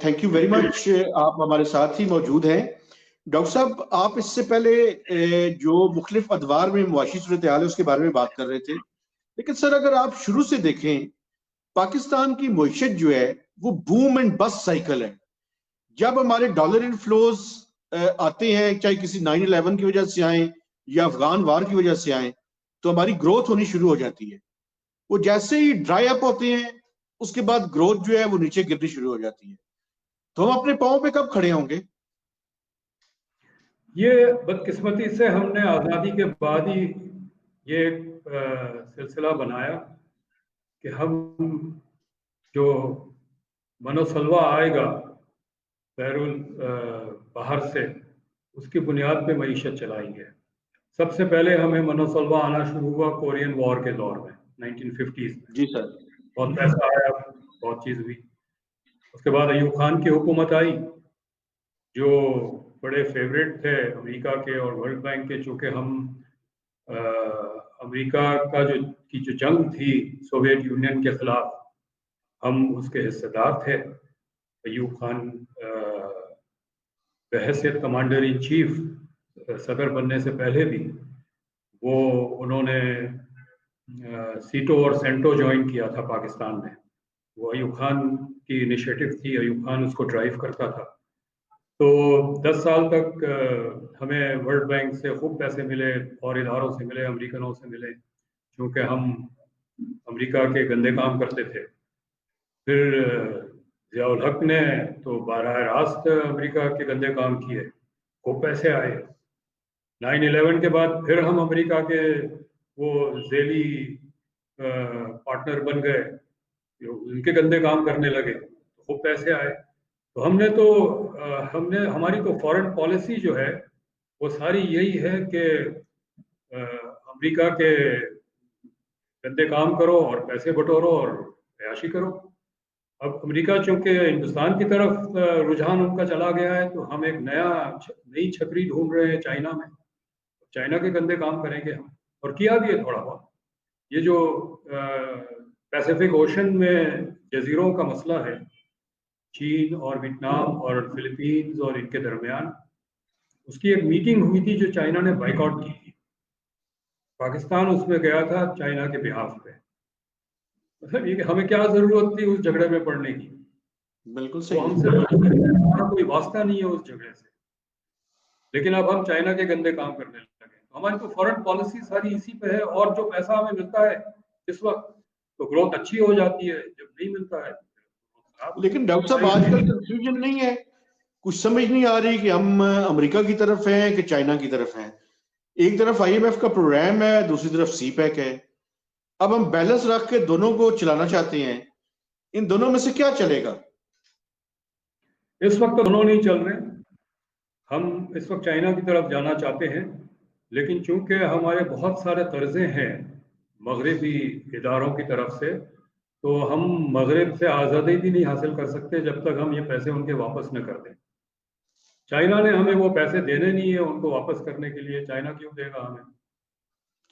Thank you very much. आप हमारे साथ ही मौजूद हैं। डॉक्टर साहब, आप इससे पहले जो मुख्तलिफ अदवार में मुआशी सूरत हाल है उसके बारे में बात कर रहे थे, लेकिन सर अगर आप शुरू से देखें, पाकिस्तान की मईशत जो है वो बूम एंड बस्ट साइकिल है। जब हमारे डॉलर इनफ्लोज आते हैं, चाहे किसी 9/11 की वजह से आए या अफगान वार की वजह से आए, तो हमारी ग्रोथ होनी शुरू हो जाती है। वो जैसे ही ड्राई अप होते हैं, उसके बाद ग्रोथ जो है वो नीचे गिरनी शुरू हो जाती है। तो हम अपने पांव पे कब खड़े होंगे? ये बदकिस्मती से हमने आज़ादी के बाद ही ये सिलसिला बनाया कि हम जो मनोसलवा आएगा बैरुल बाहर से, उसकी बुनियाद पे मईशत चलाएंगे। सबसे पहले हमें मनोसलवा आना शुरू हुआ कोरियन वॉर के दौर में 1950s में। जी सर। बहुत पैसा आया, बहुत चीज़ हुई। उसके बाद अयूब खान की हुकूमत आई, जो बड़े फेवरेट थे अमेरिका के और वर्ल्ड बैंक के। चूँकि हम अमेरिका का जो जंग थी सोवियत यूनियन के खिलाफ, हम उसके हिस्सेदार थे। अयूब खान बहैसियत कमांडर इन चीफ सदर बनने से पहले भी उन्होंने सीटो और सेंटो ज्वाइन किया था पाकिस्तान में। वो अयूब खान की इनिशिएटिव थी, अयूब खान उसको ड्राइव करता था। तो 10 साल तक हमें वर्ल्ड बैंक से खूब पैसे मिले और इदारों से मिले, अमेरिकनों से मिले, क्योंकि हम अमेरिका के गंदे काम करते थे। फिर ज़ियाउल हक ने तो बारह रास्त अमेरिका के गंदे काम किए, खूब पैसे आए। 9/11 के बाद फिर हम अमेरिका के वो झेली पार्टनर बन गए, उनके गंदे काम करने लगे, खूब पैसे आए। तो हमने हमारी तो फॉरेन पॉलिसी जो है वो सारी यही है कि अमेरिका के गंदे काम करो और पैसे बटोरो और अयाशी करो। अब अमेरिका चूंकि हिंदुस्तान की तरफ रुझान उनका चला गया है, तो हम एक नई छतरी ढूंढ रहे हैं चाइना में। चाइना के गंदे काम करेंगे हम, और किया भी है थोड़ा बहुत। ये जो पैसिफिक ओशन में जजीरों का मसला है, चीन और वियतनाम और फिलीपींस और इनके दरमियान, उसकी एक मीटिंग हुई थी जो चाइना ने बाइकआउट की थी। पाकिस्तान उसमें गया था चाइना के बिहाफ पे। मतलब ये कि हमें क्या जरूरत थी उस झगड़े में पड़ने की? बिल्कुल तो सही। हमारा कोई वास्ता नहीं है उस झगड़े से, लेकिन अब हम चाइना के गंदे काम करने लगे। हमारी तो फॉरेन पॉलिसी सारी इसी पे है, और जो पैसा हमें मिलता है इस वक्त, तो ग्रोथ अच्छी हो जाती है, जब नहीं मिलता है। लेकिन डॉक्टर साहब आजकल कंफ्यूजन नहीं है, कुछ समझ नहीं आ रही कि हम अमेरिका की तरफ हैं कि चाइना की तरफ हैं। एक तरफ IMF का प्रोग्राम है, दूसरी तरफ CPEC है। अब हम बैलेंस रख के दोनों को चलाना चाहते हैं, इन दोनों में से क्या चलेगा? इस वक्त तो दोनों नहीं चल रहे। हम इस वक्त चाइना की तरफ जाना चाहते हैं, लेकिन चूंकि हमारे बहुत सारे कर्जे हैं मगरबी इदारों की तरफ से, तो हम मगरब से आज़ादी भी नहीं हासिल कर सकते जब तक हम ये पैसे उनके वापस न कर दें। चाइना ने हमें वो पैसे देने नहीं है, उनको वापस करने के लिए चाइना क्यों देगा हमें?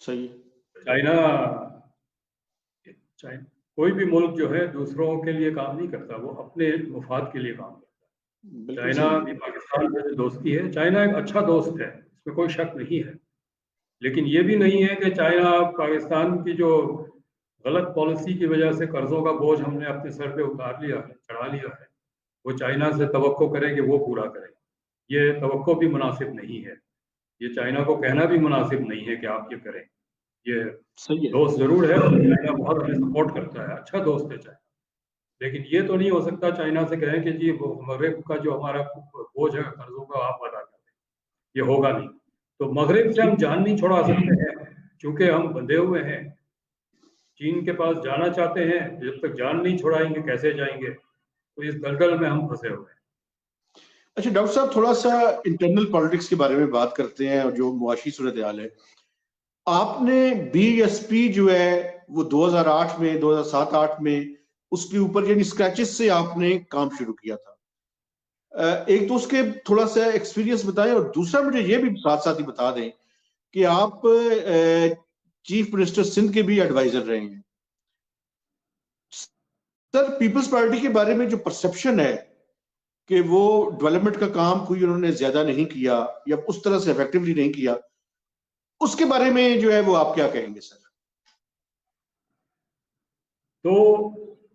सही। चाइना कोई भी मुल्क जो है दूसरों के लिए काम नहीं करता, वो अपने मुफाद के लिए काम करता है। चाइना भी पाकिस्तान से दोस्ती है, चाइना एक अच्छा दोस्त है, इसमें कोई शक नहीं है। लेकिन ये भी नहीं है कि चाइना पाकिस्तान की जो गलत पॉलिसी की वजह से कर्जों का बोझ हमने अपने सर पे उतार लिया है, चढ़ा लिया है, वो चाइना से तवक्को करे कि वो पूरा करे। ये तवक्को भी मुनासिब नहीं है, ये चाइना को कहना भी मुनासिब नहीं है कि आप ये करें। ये सही है। दोस्त जरूर है, चाइना बहुत हमें सपोर्ट करता है, अच्छा दोस्त है चाइना, लेकिन ये तो नहीं हो सकता चाइना से कहें कि जी वो मगरब का जो हमारा बोझ है कर्जों का आप अदा कर दें, ये होगा नहीं। तो मगरब से हम जान नहीं छोड़ा सकते हैं, क्योंकि हम बंधे हुए हैं। चीन के पास जाना चाहते हैं, जब तक जान नहीं छोड़ाएंगे कैसे जाएंगे? तो इस दलदल में हम फंसे हुए हैं। अच्छा डॉक्टर साहब, थोड़ा सा इंटरनल पॉलिटिक्स के बारे में बात करते हैं, और जो मुआशी सूरत हाल है। आपने BSP जो है वो 2008 में 2007-8 में उसके ऊपर यानी स्क्रैचेस से आपने काम शुरू किया था। एक तो उसके थोड़ा सा एक्सपीरियंस बताएं, और दूसरा मुझे ये भी साथ साथ ही बता दें कि आप चीफ मिनिस्टर सिंध के भी एडवाइजर रहे हैं। सर, पीपल्स पार्टी के बारे में जो परसेप्शन है कि वो डेवलपमेंट का काम कोई उन्होंने ज्यादा नहीं किया या उस तरह से इफेक्टिवली नहीं किया, उसके बारे में जो है वो आप क्या कहेंगे सर? तो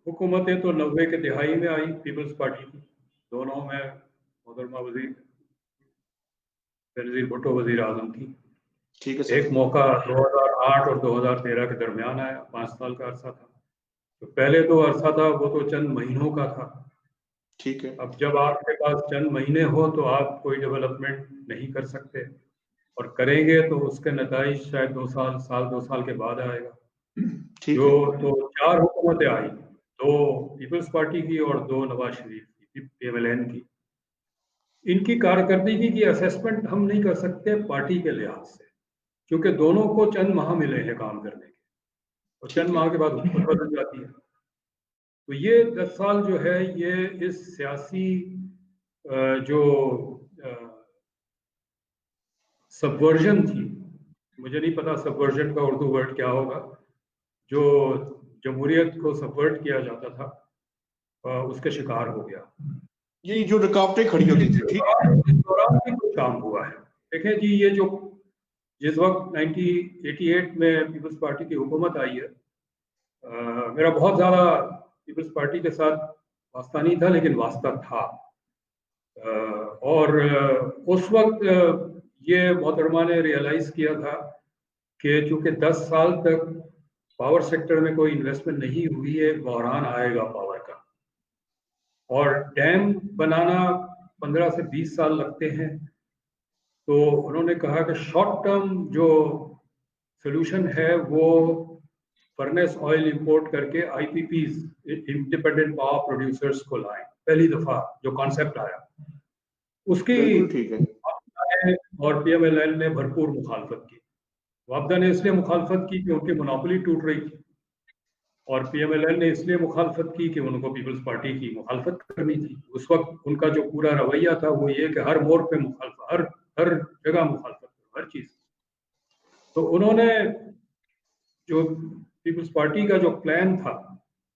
हुकूमतें तो 90 के दिहाई में आई पीपल्स पार्टी की, दोनों में मोहतरमा वजीर बेनजीर भुट्टो वजीर आजम थी। ठीक है सर। एक मौका 2008 और 2013 के दरमियान आया, 5 साल का अरसा था। तो पहले तो अरसा था वो तो चंद महीनों का था। ठीक है। अब जब आपके पास चंद महीने हो तो आप कोई डेवलपमेंट नहीं कर सकते, और करेंगे तो उसके नतीजे शायद 2 साल के बाद आएगा। ठीक जो है। तो 4 हुकूमतें आई, 2 पीपल्स पार्टी की और 2 नवाज शरीफ की, PMLN की। इनकी कारकर्दगी की असेसमेंट हम नहीं कर सकते पार्टी के लिहाज से, क्योंकि दोनों को चंद माह मिले हैं काम करने के, और चंद ठीक है। माह के बाद हुकूमत बदल जाती है। तो ये 10 साल जो है ये इस सियासी जो सबवर्जन थी, मुझे नहीं पता सबवर्जन का उर्दू वर्ड क्या होगा, जो जमहूरियत को सबवर्ट किया जाता था, उसके शिकार हो गया। ये जो रुकावटें खड़ी होती थी, ठीक है। इस दौरान भी कुछ काम हुआ है। देखें जी, ये जो जिस वक्त 1988 में पीपल्स पार्टी की हुकूमत आई है, मेरा बहुत ज़्यादा पीपल्स पार्टी के साथ वास्ता नहीं था, लेकिन वास्ता था। और उस वक्त ये मोहतरमा ने रियलाइज़ किया था कि चूँकि 10 साल तक पावर सेक्टर में कोई इन्वेस्टमेंट नहीं हुई है, बहरान आएगा पावर का, और डैम बनाना 15 से 20 साल लगते हैं। तो उन्होंने कहा कि शॉर्ट टर्म जो सोल्यूशन है वो फर्नेस ऑयल इंपोर्ट करके IPPs, इंडिपेंडेंट पावर प्रोड्यूसर्स को लाएं। पहली दफा जो कॉन्सेप्ट आया उसकी बिल्कुल ठीक है। और PMLN ने भरपूर मुखालफत की। वापदा ने इसलिए मुखालफत की कि उनकी मोनोपोली टूट रही थी, और PMLN ने इसलिए मुखालफत की कि उनको पीपल्स पार्टी की मुखालफत करनी थी। उस वक्त उनका जो पूरा रवैया था वो ये कि हर मोड़ पे मुखालफत, हर जगह मुखालफत, हर चीज। तो उन्होंने जो पीपल्स पार्टी का जो प्लान था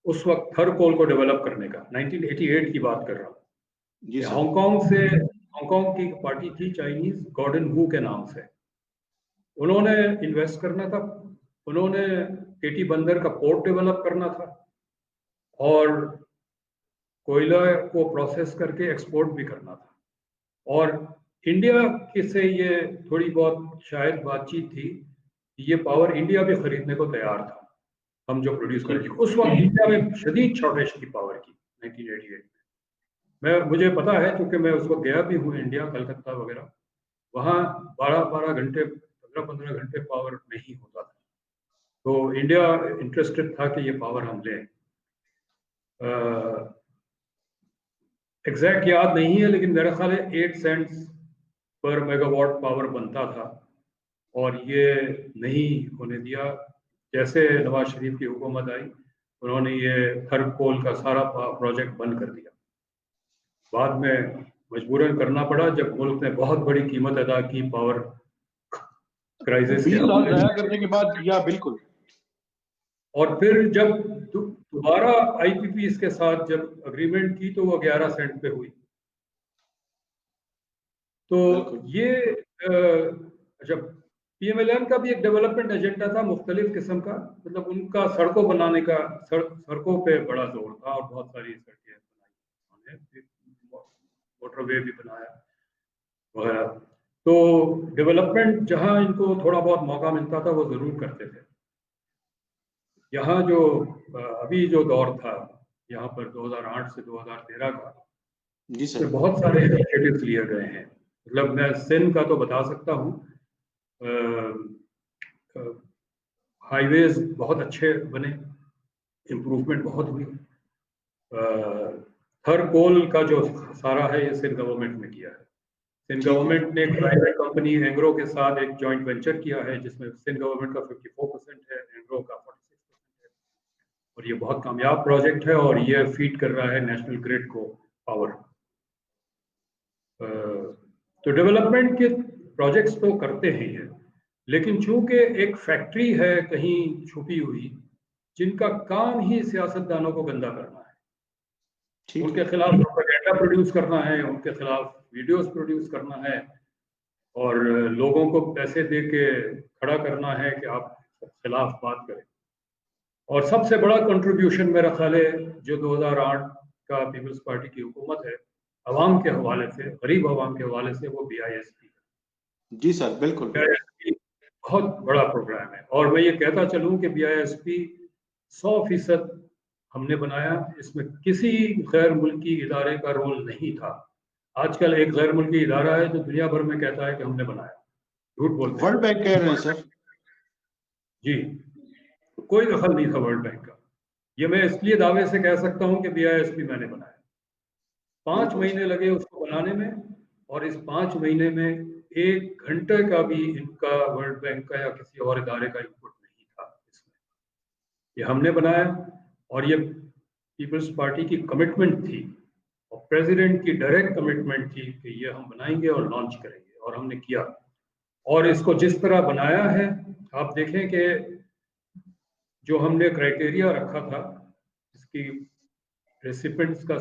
उस वक्त थर कोल को डेवलप करने का, 1988 की बात कर रहा हूँ। जी सर। हांगकांग की पार्टी थी चाइनीज, गॉर्डन वू के नाम से। उन्होंने इन्वेस्ट करना था, उन्होंने केटी बंदर का पोर्ट डेवलप करना था, और कोयला को प्रोसेस करके एक्सपोर्ट भी करना था। और इंडिया के से ये थोड़ी बहुत शायद बातचीत थी कि ये पावर इंडिया भी खरीदने को तैयार था, हम जो प्रोड्यूस करेंगे। उस वक्त इंडिया में शदीद शॉर्टेज की पावर की 1988 में। मुझे पता है क्योंकि मैं उस वक्त गया भी हूँ इंडिया, कलकत्ता वगैरह। वहाँ 12-12 घंटे, 15-15 घंटे पावर नहीं होता था। तो इंडिया इंटरेस्टेड था कि ये पावर हम लें। एग्जैक्ट याद नहीं है, लेकिन मेरा ख्याल है 8 सेंट्स पर मेगावाट पावर बनता था, और ये नहीं होने दिया। जैसे नवाज शरीफ की हुकूमत आई, उन्होंने ये थर्ड कोल का सारा प्रोजेक्ट बंद कर दिया। बाद में मजबूरन करना पड़ा जब मुल्क ने बहुत बड़ी कीमत अदा की पावर क्राइसिस के 20 साल हवाले जाया से। करने के बाद, या बिल्कुल। और फिर जब दोबारा IPPs के साथ जब अग्रीमेंट की तो वो 11 सेंट पे हुई। तो ये जब PMLN का भी एक डेवलपमेंट एजेंडा था मुख्तलिफ किस्म का, मतलब उनका सड़कों बनाने का, सड़कों पे बड़ा जोर था, और बहुत सारी सड़कें बनाई उन्होंने, मोटरवे भी बनाया वगैरह। तो डेवलपमेंट जहां इनको थोड़ा बहुत मौका मिलता था वो जरूर करते थे। यहाँ जो अभी जो दौर था यहाँ पर 2008 से 2013 का, जी सर। बहुत सारे इनिशिएटिव्स लिए गए हैं। मतलब मैं सिंध का तो बता सकता हूँ, हाईवेज बहुत अच्छे बने, इम्प्रूवमेंट बहुत हुई। थर कोल का जो सारा है ये सिंध गवर्नमेंट ने किया है। सिंध गवर्नमेंट ने प्राइवेट कंपनी एंग्रो के साथ एक जॉइंट वेंचर किया है, जिसमें सिंध गवर्नमेंट का 54% है, एंग्रो का 46% है। और ये बहुत कामयाब प्रोजेक्ट है, और ये फीड कर रहा है नेशनल ग्रिड को पावर। तो डेवलपमेंट के प्रोजेक्ट्स तो करते हैं ये, लेकिन चूंकि एक फैक्ट्री है कहीं छुपी हुई जिनका काम ही सियासतदानों को गंदा करना है, उनके खिलाफ प्रोपेगेंडा प्रोड्यूस करना है, उनके खिलाफ वीडियोस प्रोड्यूस करना है और लोगों को पैसे दे के खड़ा करना है कि आप खिलाफ बात करें। और सबसे बड़ा कंट्रीब्यूशन मेरा ख्याल है जो 2008 का पीपल्स पार्टी की हुकूमत है अवाम के हवाले से, गरीब अवाम के हवाले से, वो BISP है। जी सर, बिल्कुल। BISP बहुत बड़ा प्रोग्राम है और मैं ये कहता चलूं कि BISP 100% हमने बनाया, इसमें किसी गैर मुल्की इदारे का रोल नहीं था। आजकल एक गैर मुल्की इदारा है जो दुनिया भर में कहता है कि हमने बनाया, झूठ बोलते हैं। वर्ल्ड बैंक कह रहे हैं सर। जी, कोई दखल नहीं था वर्ल्ड बैंक का। ये मैं इसलिए दावे से कह सकता हूं कि BISP मैंने बनाया। 5 महीने लगे उसको बनाने में और इस 5 महीने में 1 घंटे का भी इनका वर्ल्ड बैंक का या किसी और इदारे का इनपुट नहीं था इसमें। ये हमने बनाया और ये पीपल्स पार्टी की कमिटमेंट थी और प्रेसिडेंट की डायरेक्ट कमिटमेंट थी कि ये हम बनाएंगे और लॉन्च करेंगे, और हमने किया। और इसको जिस तरह बनाया है, आप देखें कि जो हमने क्राइटेरिया रखा था इसकी रेसिपिएंट्स का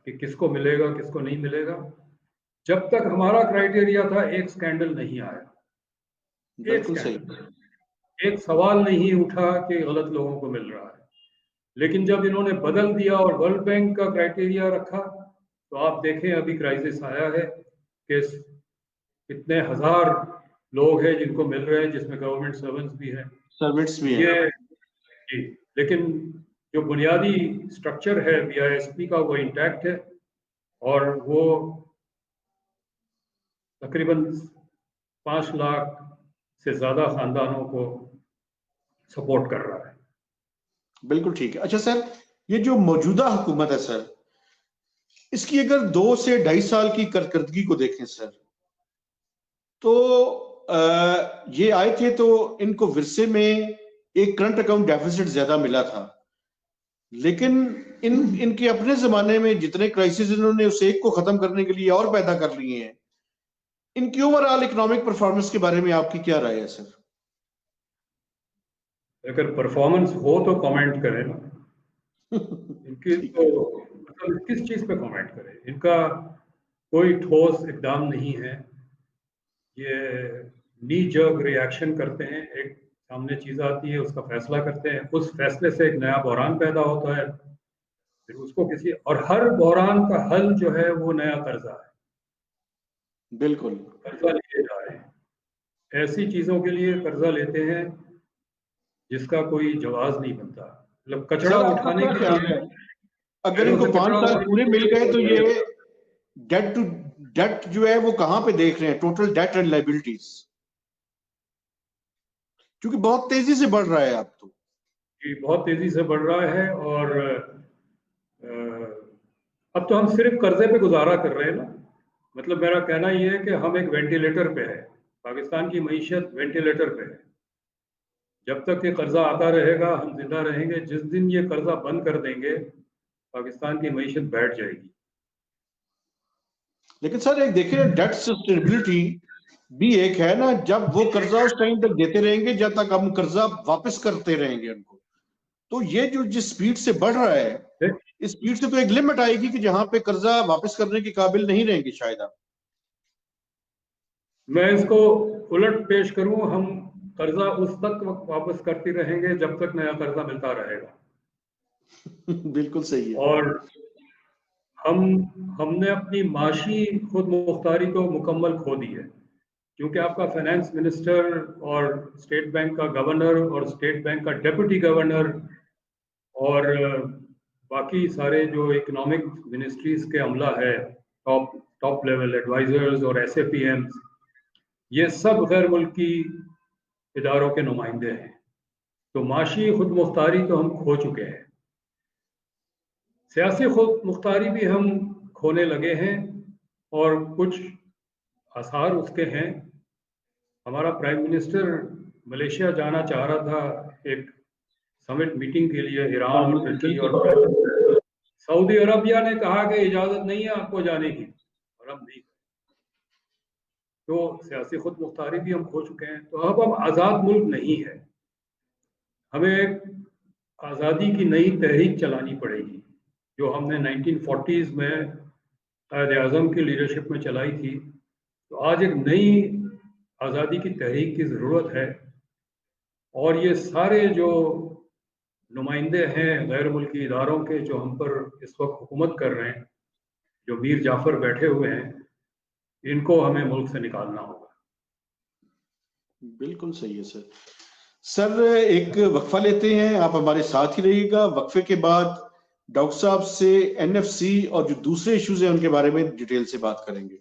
कि किसको मिलेगा किसको नहीं मिलेगा, जब तक हमारा क्राइटेरिया था एक स्कैंडल नहीं आया, बिल्कुल सही। एक सवाल नहीं उठा कि गलत लोगों को मिल रहा है। लेकिन जब इन्होंने बदल दिया और वर्ल्ड बैंक का क्राइटेरिया रखा तो आप देखें अभी क्राइसिस आया है कि कितने हजार लोग हैं जिनको मिल रहे हैं, जिसमें गवर्नमेंट सर्वेंट्स भी हैं, सर्विस भी है। ये जी, लेकिन जो बुनियादी स्ट्रक्चर है BISP का वो इंटैक्ट है और वो तकरीबन 5 लाख से ज्यादा खानदानों को सपोर्ट कर रहा है। बिल्कुल ठीक है। अच्छा सर, ये जो मौजूदा हुकूमत है सर, इसकी अगर 2 से 2.5 साल की कारकर्दगी को देखें सर, तो ये आए थे तो इनको विरसे में एक करंट अकाउंट डेफिसिट ज्यादा मिला था, लेकिन इनके अपने जमाने में जितने क्राइसिस इन्होंने उस एक को खत्म करने के लिए और पैदा कर लिए हैं। इनकी ओवरऑल इकोनॉमिक परफॉर्मेंस के बारे में आपकी क्या राय है सर? अगर परफॉर्मेंस हो तो कमेंट करें ना। इनकी तो मतलब किस चीज पे कमेंट करें? इनका कोई ठोस इकदाम नहीं है, ये नी जर्क रिएक्शन करते हैं। एक सामने चीज आती है उसका फैसला करते हैं, उस फैसले से एक नया बहरान पैदा होता है, फिर उसको किसी और हर बहरान का हल जो है वो नया कर्जा है। बिल्कुल, कर्जा लिए जा रहे हैं, ऐसी चीजों के लिए कर्जा लेते हैं जिसका कोई जवाब नहीं बनता। मतलब कचरा उठाने के लिए अगर इनको 5 साल पूरे मिल गए तो ये डेट जो है वो कहां पे देख रहे हैं? टोटल डेट एंड लायबिलिटीज, क्योंकि बहुत तेजी से बढ़ रहा है अब तो। जी, बहुत तेजी से बढ़ रहा है और अब तो हम सिर्फ कर्जे पे गुजारा कर रहे हैं ना। मतलब मेरा कहना यह है कि हम एक वेंटिलेटर पे है, पाकिस्तान की मईशत वेंटिलेटर पे है। जब तक ये कर्जा आता रहेगा हम जिंदा रहेंगे, जिस दिन ये कर्जा बंद कर देंगे पाकिस्तान की मईशत बैठ जाएगी। लेकिन सर एक देखिए, डेट सस्टेनेबिलिटी भी एक है ना, जब वो कर्जा उस टाइम तक देते रहेंगे जब तक हम कर्जा वापस करते रहेंगे उनको। तो ये जो जिस स्पीड से बढ़ रहा है, इस स्पीड से तो एक लिमिट आएगी कि जहां पे कर्जा वापस करने के काबिल नहीं रहेंगे शायद आप। मैं इसको उलट पेश करूं, हम कर्जा उस तक वापस करते रहेंगे जब तक नया कर्जा मिलता रहेगा। बिल्कुल सही है। और हमने अपनी माशी खुद मुख्तारी को मुकम्मल खो दी है, क्योंकि आपका फाइनेंस मिनिस्टर और स्टेट बैंक का गवर्नर और स्टेट बैंक का डेप्यूटी गवर्नर और बाकी सारे जो इकोनॉमिक मिनिस्ट्रीज के अमला है, टॉप लेवल एडवाइजर्स और SAPMs, ये सब गैर मुल्की इदारों के नुमाइंदे हैं। तो माशी खुद मुख्तारी तो हम खो चुके हैं, सियासी खुद मुख्तारी भी हम खोने लगे हैं और कुछ आसार उसके हैं। हमारा प्राइम मिनिस्टर मलेशिया जाना चाह रहा था एक समिट मीटिंग के लिए, ईरान और तुर्की, और सऊदी अरबिया ने कहा कि इजाजत नहीं है आपको जाने की, और हम नहीं। तो सियासी खुद मुख्तारी भी हम खो चुके हैं। तो अब हम आज़ाद मुल्क नहीं है, हमें आज़ादी की नई तहरीक चलानी पड़ेगी। जो हमने 1940s में कायद आज़म की लीडरशिप में चलाई थी, तो आज एक नई आज़ादी की तहरीक की ज़रूरत है। और ये सारे जो नुमाइंदे हैं गैर मुल्की इदारों के जो हम पर इस वक्त हुकूमत कर रहे हैं, जो मीर जाफ़र बैठे हुए हैं, इनको हमें मुल्क से निकालना होगा। बिल्कुल सही है सर। सर एक वक्फा लेते हैं, आप हमारे साथ ही रहिएगा। वक्फे के बाद डॉक्टर साहब से एनएफसी और जो दूसरे इश्यूज हैं उनके बारे में डिटेल से बात करेंगे।